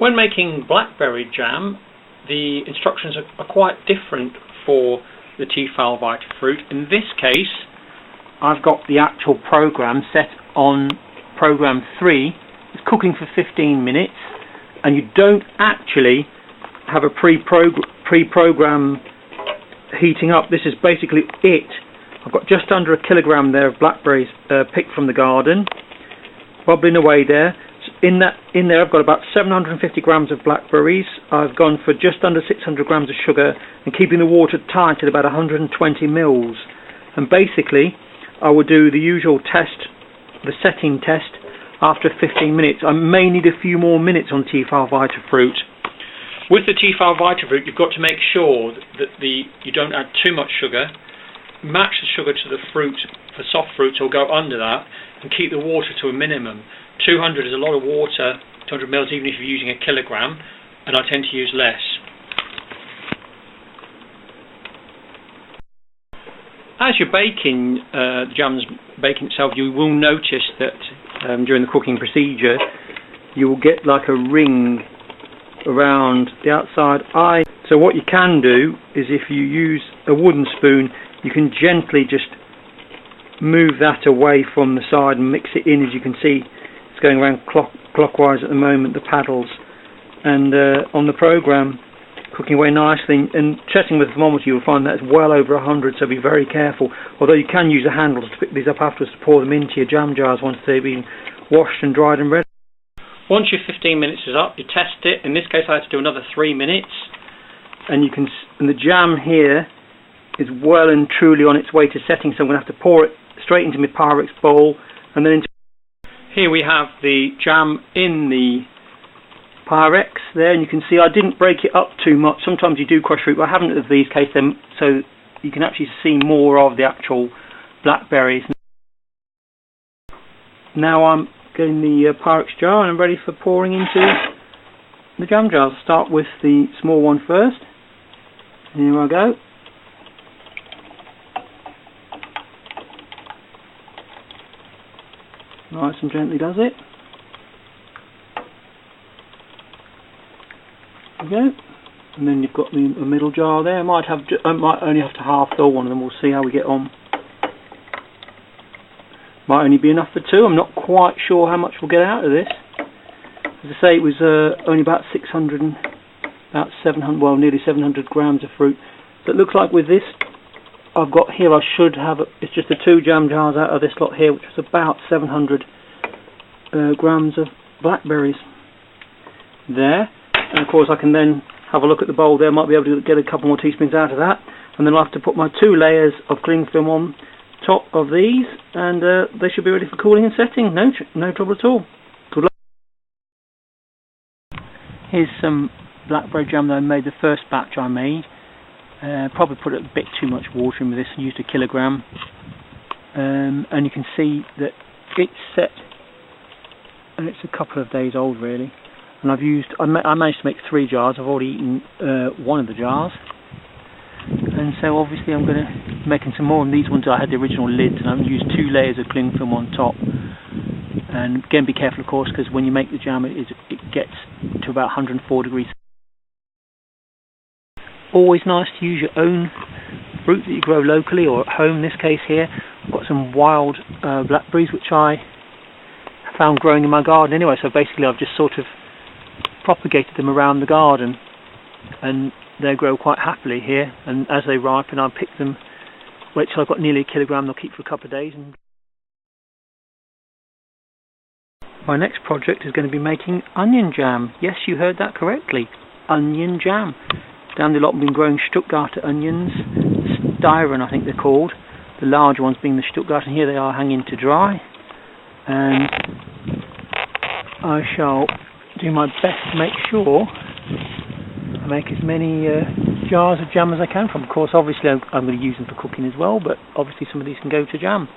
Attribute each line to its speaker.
Speaker 1: When making blackberry jam, the instructions are quite different for the Tefal VitaFruit. In this case, I've got the actual program set on program 3. It's cooking for 15 minutes, and you don't actually have a pre-program heating up. This is basically it. I've got just under 1 kilogram there of blackberries picked from the garden, bubbling away there. In there I've got about 750 grams of blackberries. I've gone for just under 600 grams of sugar and keeping the water tight at about 120 mils. And basically I will do the usual test, the setting test, after 15 minutes. I may need a few more minutes on Tefal VitaFruit. With the Tefal VitaFruit, you've got to make sure that you don't add too much sugar. Match the sugar to the fruit for soft fruits, or go under that, and keep the water to a minimum. 200 is a lot of water, 200 mils, even if you're using 1 kilogram, and I tend to use less. As you're baking, the jam's baking itself, you will notice that during the cooking procedure, you will get like a ring around the outside eye. So what you can do is, if you use a wooden spoon, you can gently just move that away from the side and mix it in. As you can see, it's going around clockwise at the moment, the paddles, and on the program, cooking away nicely. And checking with the thermometer, you'll find that it's well over 100, so be very careful. Although you can use a handle to pick these up afterwards to pour them into your jam jars once they've been washed and dried and ready. Once your 15 minutes is up, you test it. In this case I had to do another 3 minutes, and the jam here is well and truly on its way to setting, so I'm going to have to pour it straight into my Pyrex bowl, and then here we have the jam in the Pyrex there, and you can see I didn't break it up too much. Sometimes you do crush fruit, but I haven't in these cases, so you can actually see more of the actual blackberries. Now I'm getting the Pyrex jar and I'm ready for pouring into the jam jars. I'll start with the small one first. Here I go. Nice and gently does it. There we go. And then you've got the middle jar there. I might only have to half fill one of them. We'll see how we get on. Might only be enough for 2. I'm not quite sure how much we'll get out of this. As I say, it was only about 700, well, nearly 700 grams of fruit. So it looks like with this I've got here, I should have, it's just the 2 jam jars out of this lot here, which is about 700 grams of blackberries there. And of course I can then have a look at the bowl there, might be able to get a couple more teaspoons out of that, and then I'll have to put my 2 layers of cling film on top of these, and they should be ready for cooling and setting. No trouble at all. Good luck. Here's some blackberry jam that I made, the first batch I made. Probably put a bit too much water in with this and used 1 kilogram, and you can see that it's set, and it's a couple of days old really. And I managed to make 3 jars. I've already eaten 1 of the jars, and so obviously I'm going to be making some more. And these ones I had the original lids, and I've used 2 layers of cling film on top. And again, be careful of course, because when you make the jam it gets to about 104 degrees. Always nice to use your own fruit that you grow locally or at home. In this case here, I've got some wild blackberries which I found growing in my garden anyway, so basically I've just sort of propagated them around the garden, and they grow quite happily here, and as they ripen I pick them, wait till I've got nearly 1 kilogram, they'll keep for a couple of days. And my next project is going to be making onion jam. Yes, you heard that correctly, onion jam. Down the lot I've been growing Stuttgarter onions, Styron I think they're called, the large ones being the Stuttgart, and here they are hanging to dry. And I shall do my best to make sure I make as many jars of jam as I can from. Of course, obviously I'm going to use them for cooking as well, but obviously some of these can go to jam.